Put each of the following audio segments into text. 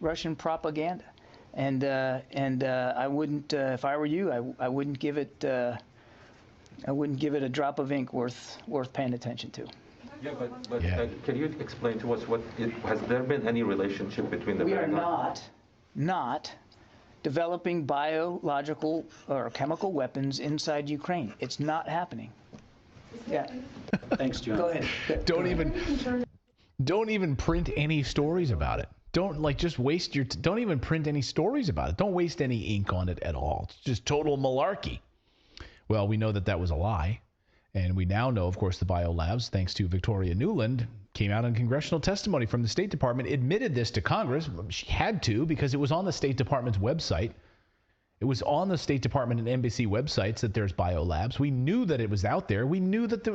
Russian propaganda, and I wouldn't, if I were you, I wouldn't give it a drop of ink worth paying attention to. Yeah, but can you explain to us has there been any relationship between the? We are not developing biological or chemical weapons inside Ukraine. It's not happening. Yeah. Thanks, John. Go ahead. Don't even print any stories about it. Don't just waste your. Don't even print any stories about it. Don't waste any ink on it at all. It's just total malarkey. Well, we know that was a lie, and we now know, of course, the biolabs, thanks to Victoria Nuland, came out in congressional testimony from the State Department, admitted this to Congress. She had to because it was on the State Department's website. It was on the State Department and embassy websites that there's biolabs. We knew that it was out there. We knew that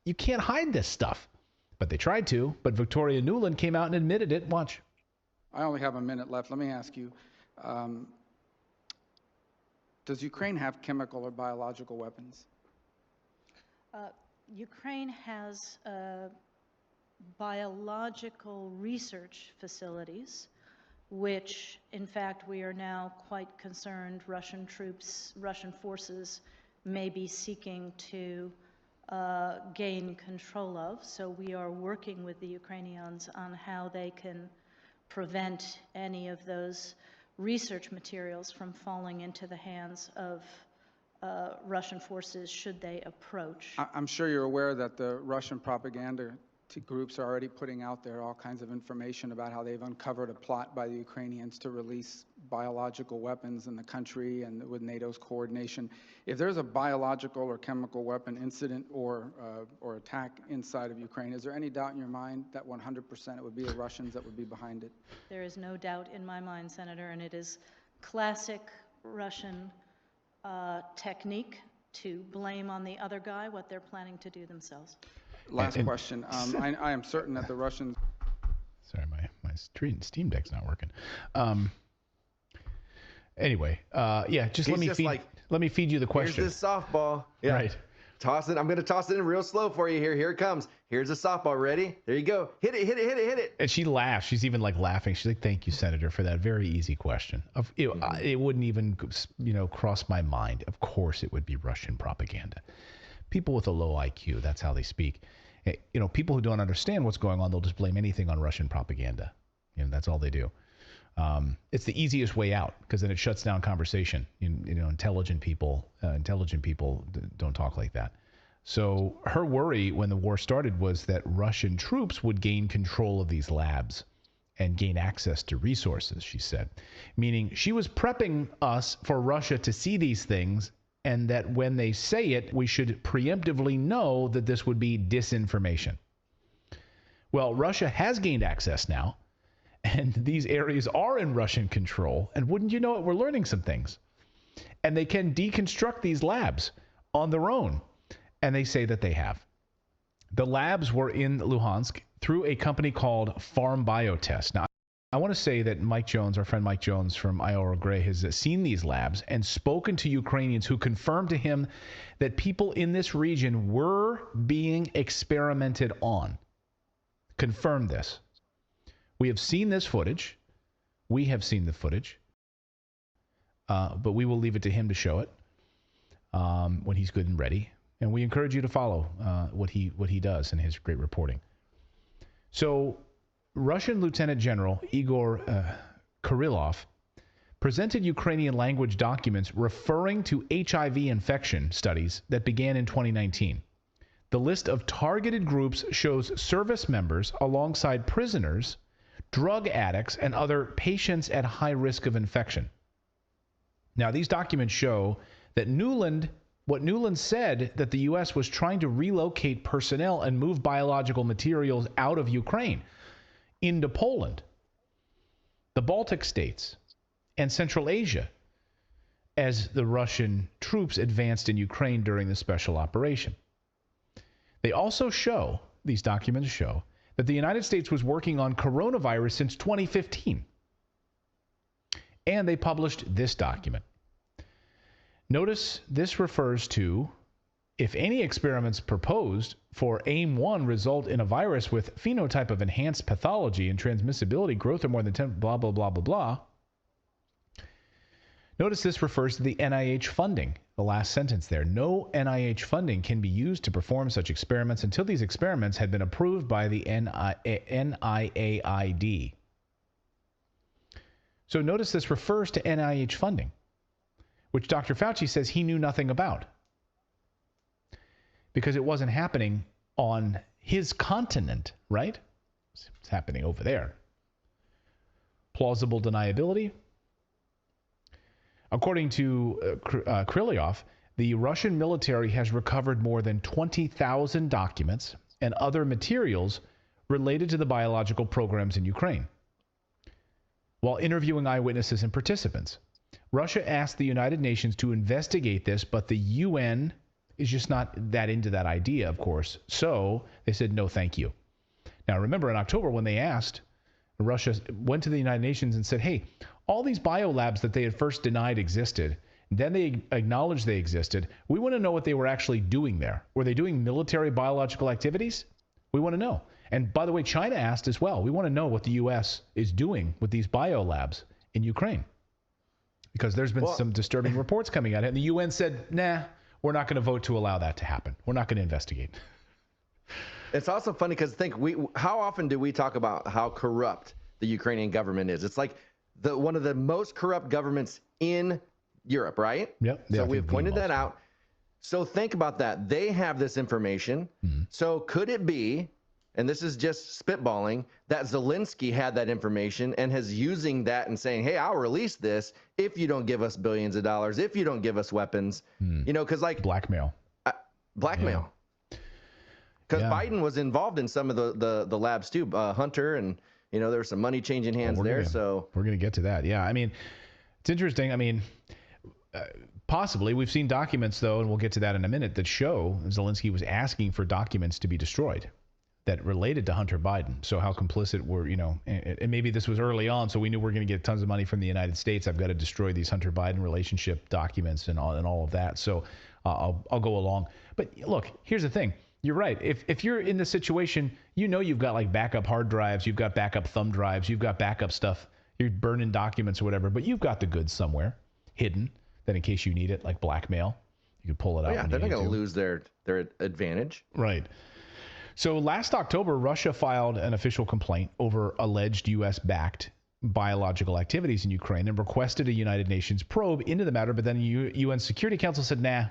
you can't hide this stuff. But they tried to. But Victoria Nuland came out and admitted it. Watch. I only have a minute left. Let me ask you, does Ukraine have chemical or biological weapons? Ukraine has biological research facilities, which, in fact, we are now quite concerned Russian forces may be seeking to gain control of. So we are working with the Ukrainians on how they can prevent any of those research materials from falling into the hands of Russian forces should they approach. I'm sure you're aware that the Russian propaganda groups are already putting out there all kinds of information about how they've uncovered a plot by the Ukrainians to release biological weapons in the country and with NATO's coordination. If there's a biological or chemical weapon incident or attack inside of Ukraine, is there any doubt in your mind that 100% it would be the Russians that would be behind it? There is no doubt in my mind, Senator, and it is classic Russian technique to blame on the other guy what they're planning to do themselves. Last question. I am certain that the Russians... Sorry, my Steam Deck's not working. Anyway, just let me feed you the question. Here's this softball. Yeah. Right. Toss it. I'm going to toss it in real slow for you here. Here it comes. Here's a softball. Ready? There you go. Hit it, hit it, hit it, hit it. And she laughs. She's even laughing. She's like, "Thank you, Senator, for that very easy question." It wouldn't even, cross my mind. Of course it would be Russian propaganda. People with a low IQ, that's how they speak. People who don't understand what's going on, they'll just blame anything on Russian propaganda. That's all they do. It's the easiest way out because then it shuts down conversation. Intelligent people don't talk like that. So her worry when the war started was that Russian troops would gain control of these labs and gain access to resources, she said. Meaning she was prepping us for Russia to see these things, and that when they say it, we should preemptively know that this would be disinformation. Well, Russia has gained access now, and these areas are in Russian control, and wouldn't you know it, we're learning some things. And they can deconstruct these labs on their own, and they say that they have. The labs were in Luhansk through a company called Farm Biotest. Now, I want to say that Mike Jones, our friend Mike Jones from Iowa Gray, has seen these labs and spoken to Ukrainians who confirmed to him that people in this region were being experimented on. Confirmed this. We have seen this footage. We have seen the footage. But we will leave it to him to show it when he's good and ready. And we encourage you to follow what he does in his great reporting. So Russian Lieutenant General Igor Kirillov presented Ukrainian language documents referring to HIV infection studies that began in 2019. The list of targeted groups shows service members alongside prisoners, drug addicts, and other patients at high risk of infection. Now, these documents show that what Nuland said, that the U.S. was trying to relocate personnel and move biological materials out of Ukraine into Poland, the Baltic states, and Central Asia as the Russian troops advanced in Ukraine during the special operation. They also show, these documents show, that the United States was working on coronavirus since 2015. And they published this document. Notice this refers to if any experiments proposed for AIM-1 result in a virus with phenotype of enhanced pathology and transmissibility, growth of more than 10, blah, blah, blah, blah, blah. Notice this refers to the NIH funding, the last sentence there. No NIH funding can be used to perform such experiments until these experiments had been approved by the NIAID. So notice this refers to NIH funding, which Dr. Fauci says he knew nothing about because it wasn't happening on his continent, right? It's happening over there. Plausible deniability. According to Krylyov, the Russian military has recovered more than 20,000 documents and other materials related to the biological programs in Ukraine. While interviewing eyewitnesses and participants, Russia asked the United Nations to investigate this, but the UN is just not that into that idea, of course. So they said, no, thank you. Now, remember in October when they asked, Russia went to the United Nations and said, hey, all these biolabs that they had first denied existed, then they acknowledged they existed. We want to know what they were actually doing there. Were they doing military biological activities? We want to know. And by the way, China asked as well. We want to know what the U.S. is doing with these biolabs in Ukraine. Because there's been some disturbing reports coming out. And the UN said, nah, we're not going to vote to allow that to happen. We're not going to investigate. It's also funny because how often do we talk about how corrupt the Ukrainian government is? It's like one of the most corrupt governments in Europe, right? Yep. So we've pointed that out. So think about that. They have this information. Mm-hmm. So could it be, and this is just spitballing, that Zelensky had that information and is using that and saying, hey, I'll release this if you don't give us billions of dollars, if you don't give us weapons, you know, because like blackmail. Blackmail. Because Biden was involved in some of the labs too, Hunter, and you know there was some money changing hands there. So we're gonna get to that. Yeah, I mean, it's interesting. I mean, possibly we've seen documents though, and we'll get to that in a minute, that show Zelensky was asking for documents to be destroyed that related to Hunter Biden. So how complicit were, you know, and maybe this was early on, so we knew we're going to get tons of money from the United States. I've got to destroy these Hunter Biden relationship documents and all of that. So I'll go along. But look, here's the thing. You're right. If you're in the situation, you know you've got like backup hard drives, you've got backup thumb drives, you've got backup stuff, you're burning documents or whatever, but you've got the goods somewhere hidden that in case you need it, like blackmail, you can pull it out. Yeah, they're not going to lose their advantage. Right. So last October, Russia filed an official complaint over alleged U.S.-backed biological activities in Ukraine and requested a United Nations probe into the matter, but then the UN Security Council said, nah,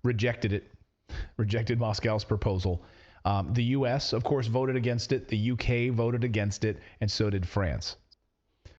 rejected it. Rejected Moscow's proposal. The U.S., of course, voted against it. The U.K. voted against it, and so did France.